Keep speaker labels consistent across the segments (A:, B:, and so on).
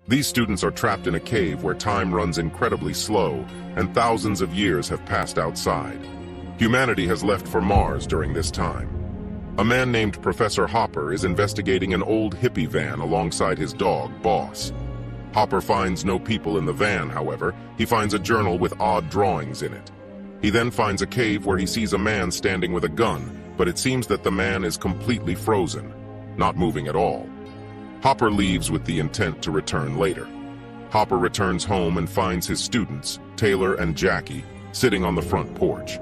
A: These students are trapped in a cave where time runs incredibly slow, and thousands of years have passed outside. Humanity has left for Mars during this time. A man named Professor Hopper is investigating an old hippie van alongside his dog, Boss. Hopper finds no people in the van, however. He finds a journal with odd drawings in it. He then finds a cave where he sees a man standing with a gun, but it seems that the man is completely frozen, not moving at all. Hopper leaves with the intent to return later. Hopper returns home and finds his students, Taylor and Jackie, sitting on the front porch.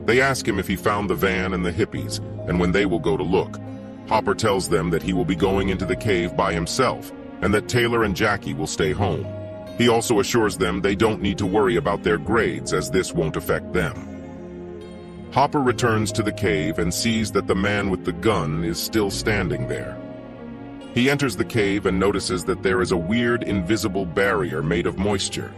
A: They ask him if he found the van and the hippies, and when they will go to look. Hopper tells them that he will be going into the cave by himself, and that Taylor and Jackie will stay home. He also assures them they don't need to worry about their grades, as this won't affect them. Hopper returns to the cave and sees that the man with the gun is still standing there. He enters the cave and notices that there is a weird invisible barrier made of moisture.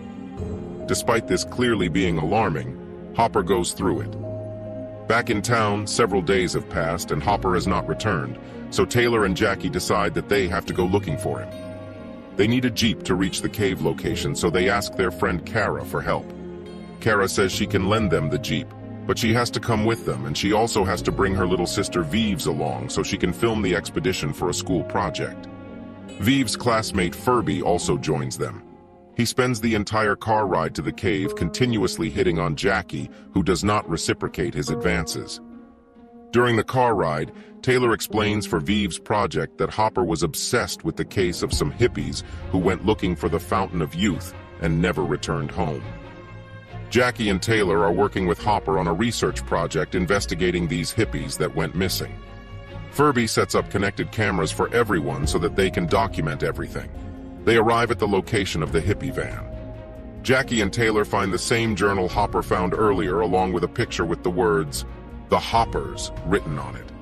A: Despite this clearly being alarming, Hopper goes through it. Back in town, several days have passed and Hopper has not returned, so Taylor and Jackie decide that they have to go looking for him. They need a jeep to reach the cave location, so they ask their friend Kara for help. Kara says she can lend them the jeep, but she has to come with them, and she also has to bring her little sister Vives along so she can film the expedition for a school project. Vives' classmate Furby also joins them. He spends the entire car ride to the cave continuously hitting on Jackie, who does not reciprocate his advances. During the car ride, Taylor explains for Vives' project that Hopper was obsessed with the case of some hippies who went looking for the Fountain of Youth and never returned home. Jackie and Taylor are working with Hopper on a research project investigating these hippies that went missing. Furby sets up connected cameras for everyone so that they can document everything. They arrive at the location of the hippie van. Jackie and Taylor find the same journal Hopper found earlier, along with a picture with the words, "The Hoppers," written on it.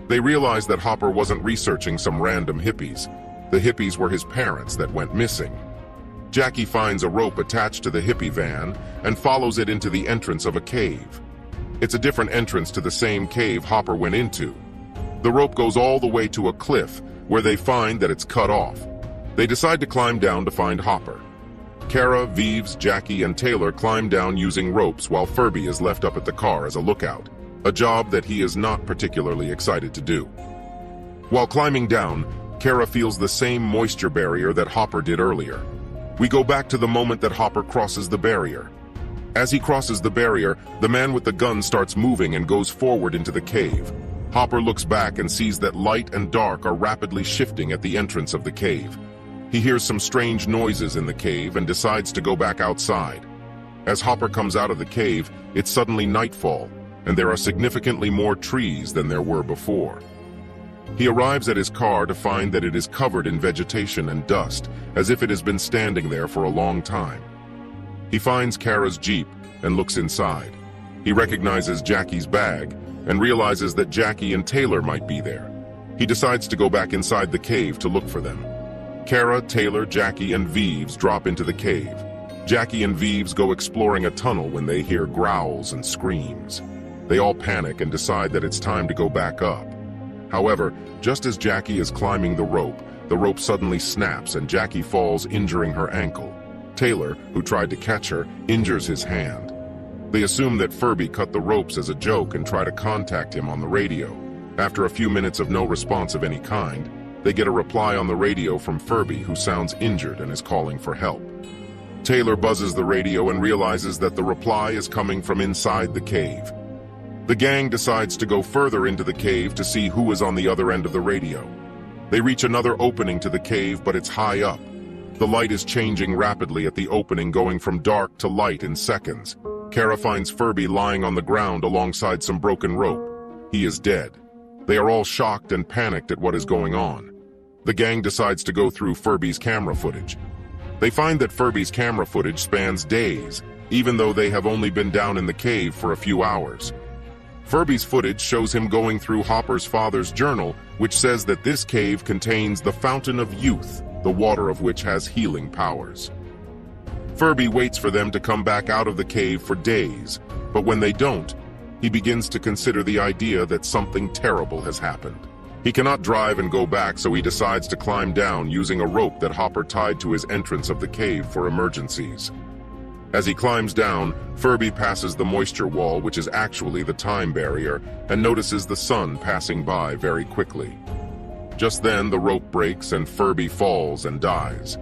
A: They realize that Hopper wasn't researching some random hippies. The hippies were his parents that went missing. Jackie finds a rope attached to the hippie van and follows it into the entrance of a cave. It's a different entrance to the same cave Hopper went into. The rope goes all the way to a cliff, where they find that it's cut off. They decide to climb down to find Hopper. Kara, Vives, Jackie, and Taylor climb down using ropes while Furby is left up at the car as a lookout, a job that he is not particularly excited to do. While climbing down, Kara feels the same moisture barrier that Hopper did earlier. We go back to the moment that Hopper crosses the barrier. As he crosses the barrier, the man with the gun starts moving and goes forward into the cave. Hopper looks back and sees that light and dark are rapidly shifting at the entrance of the cave. He hears some strange noises in the cave and decides to go back outside. As Hopper comes out of the cave, it's suddenly nightfall, and there are significantly more trees than there were before. He arrives at his car to find that it is covered in vegetation and dust, as if it has been standing there for a long time. He finds Kara's Jeep and looks inside. He recognizes Jackie's bag and realizes that Jackie and Taylor might be there. He decides to go back inside the cave to look for them. Kara, Taylor, Jackie, and Vives drop into the cave. Jackie and Vives go exploring a tunnel when they hear growls and screams. They all panic and decide that it's time to go back up. However, just as Jackie is climbing the rope suddenly snaps and Jackie falls, injuring her ankle. Taylor, who tried to catch her, injures his hand. They assume that Furby cut the ropes as a joke and try to contact him on the radio. After a few minutes of no response of any kind, they get a reply on the radio from Furby, who sounds injured and is calling for help. Taylor buzzes the radio and realizes that the reply is coming from inside the cave. The gang decides to go further into the cave to see who is on the other end of the radio. They reach another opening to the cave, but it's high up. The light is changing rapidly at the opening, going from dark to light in seconds. Kara finds Furby lying on the ground alongside some broken rope. He is dead. They are all shocked and panicked at what is going on. The gang decides to go through Furby's camera footage. They find that Furby's camera footage spans days, even though they have only been down in the cave for a few hours. Furby's footage shows him going through Hopper's father's journal, which says that this cave contains the Fountain of Youth, the water of which has healing powers. Furby waits for them to come back out of the cave for days, but when they don't, he begins to consider the idea that something terrible has happened. He cannot drive and go back, so he decides to climb down using a rope that Hopper tied to his entrance of the cave for emergencies. As he climbs down, Furby passes the moisture wall, which is actually the time barrier, and notices the sun passing by very quickly. Just then, the rope breaks and Furby falls and dies.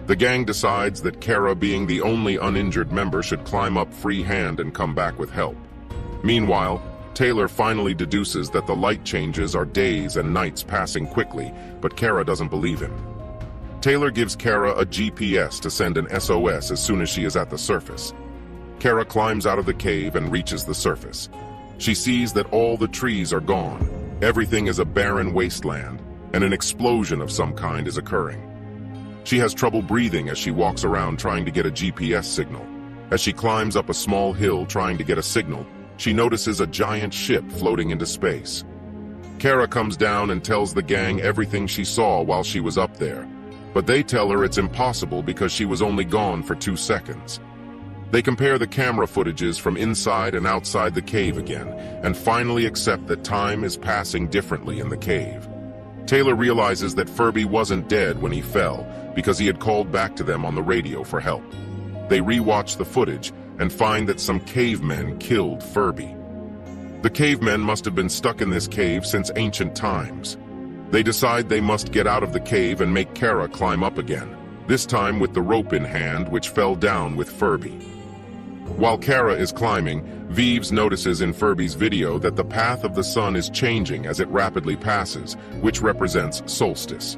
A: The gang decides that Kara, being the only uninjured member, should climb up freehand and come back with help. Meanwhile, Taylor finally deduces that the light changes are days and nights passing quickly, but Kara doesn't believe him. Taylor gives Kara a GPS to send an SOS as soon as she is at the surface. Kara climbs out of the cave and reaches the surface. She sees that all the trees are gone. Everything is a barren wasteland, and an explosion of some kind is occurring. She has trouble breathing as she walks around trying to get a GPS signal. As she climbs up a small hill trying to get a signal, she notices a giant ship floating into space. Kara comes down and tells the gang everything she saw while she was up there, but they tell her it's impossible because she was only gone for 2 seconds. They compare the camera footages from inside and outside the cave again, and finally accept that time is passing differently in the cave. Taylor realizes that Furby wasn't dead when he fell because he had called back to them on the radio for help. They re-watch the footage and find that some cavemen killed Furby. The cavemen must have been stuck in this cave since ancient times. They decide they must get out of the cave and make Kara climb up again, this time with the rope in hand, which fell down with Furby. While Kara is climbing, Vives notices in Furby's video that the path of the sun is changing as it rapidly passes, which represents solstice.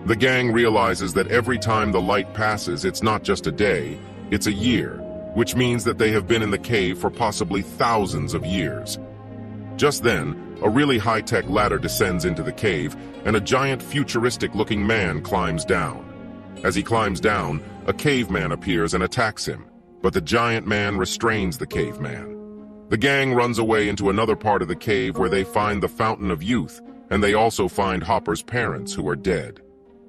A: The gang realizes that every time the light passes, it's not just a day, it's a year, which means that they have been in the cave for possibly thousands of years. Just then, a really high-tech ladder descends into the cave, and a giant futuristic-looking man climbs down. As he climbs down, a caveman appears and attacks him, but the giant man restrains the caveman. The gang runs away into another part of the cave where they find the Fountain of Youth, and they also find Hopper's parents, who are dead.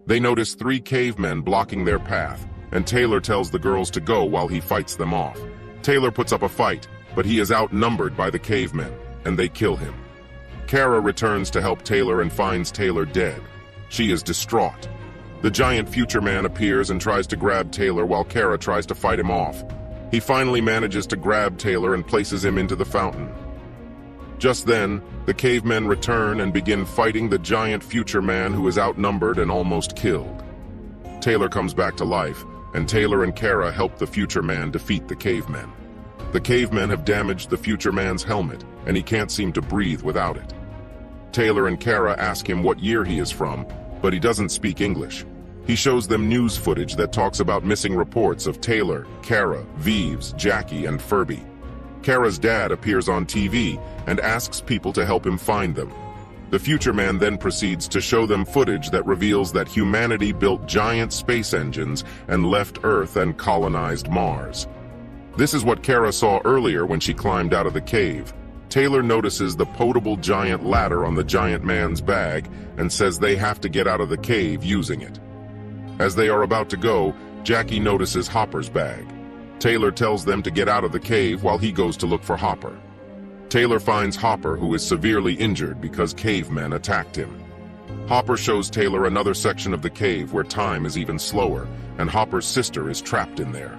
A: They notice 3 cavemen blocking their path, and Taylor tells the girls to go while he fights them off. Taylor puts up a fight, but he is outnumbered by the cavemen, and they kill him. Kara returns to help Taylor and finds Taylor dead. She is distraught. The giant future man appears and tries to grab Taylor while Kara tries to fight him off. He finally manages to grab Taylor and places him into the fountain. Just then, the cavemen return and begin fighting the giant future man, who is outnumbered and almost killed. Taylor comes back to life, and Taylor and Kara help the future man defeat the cavemen. The cavemen have damaged the future man's helmet, and he can't seem to breathe without it. Taylor and Kara ask him what year he is from, but he doesn't speak English. He shows them news footage that talks about missing reports of Taylor, Kara, Vives, Jackie, and Furby. Kara's dad appears on TV and asks people to help him find them. The future man then proceeds to show them footage that reveals that humanity built giant space engines and left Earth and colonized Mars. This is what Kara saw earlier when she climbed out of the cave. Taylor notices the potable giant ladder on the giant man's bag and says they have to get out of the cave using it. As they are about to go, Jackie notices Hopper's bag. Taylor tells them to get out of the cave while he goes to look for Hopper. Taylor finds Hopper, who is severely injured because cavemen attacked him. Hopper shows Taylor another section of the cave where time is even slower, and Hopper's sister is trapped in there.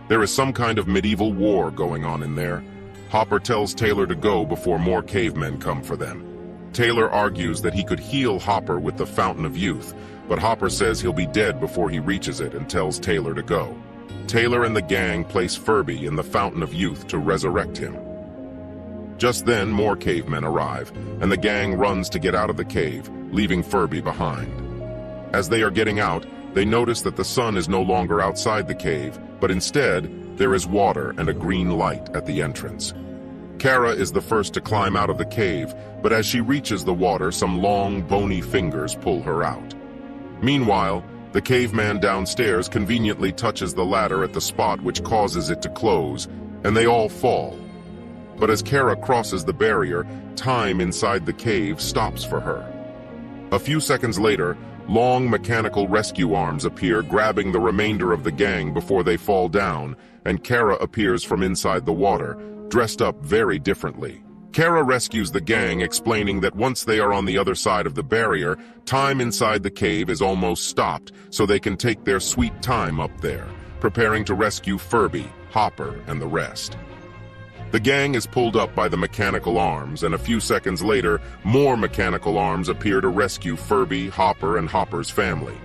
A: There is some kind of medieval war going on in there. Hopper tells Taylor to go before more cavemen come for them. Taylor argues that he could heal Hopper with the Fountain of Youth, but Hopper says he'll be dead before he reaches it and tells Taylor to go. Taylor and the gang place Furby in the Fountain of Youth to resurrect him. Just then, more cavemen arrive, and the gang runs to get out of the cave, leaving Furby behind. As they are getting out, they notice that the sun is no longer outside the cave, but instead, there is water and a green light at the entrance. Kara is the first to climb out of the cave, but as she reaches the water, some long, bony fingers pull her out. Meanwhile, the caveman downstairs conveniently touches the ladder at the spot which causes it to close, and they all fall. But as Kara crosses the barrier, time inside the cave stops for her. A few seconds later, long mechanical rescue arms appear, grabbing the remainder of the gang before they fall down, and Kara appears from inside the water, dressed up very differently. Kara rescues the gang, explaining that once they are on the other side of the barrier, time inside the cave is almost stopped, so they can take their sweet time up there, preparing to rescue Furby, Hopper, and the rest. The gang is pulled up by the mechanical arms, and a few seconds later, more mechanical arms appear to rescue Furby, Hopper, and Hopper's family.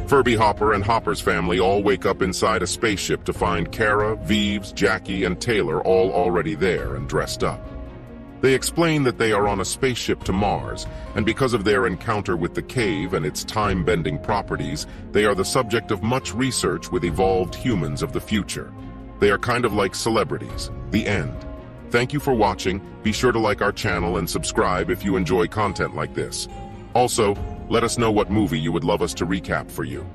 A: Furby, Hopper, and Hopper's family all wake up inside a spaceship to find Kara, Vives, Jackie, and Taylor all already there and dressed up. They explain that they are on a spaceship to Mars, and because of their encounter with the cave and its time-bending properties, they are the subject of much research with evolved humans of the future. They are kind of like celebrities. The end. Thank you for watching. Be sure to like our channel and subscribe if you enjoy content like this. Also, let us know what movie you would love us to recap for you.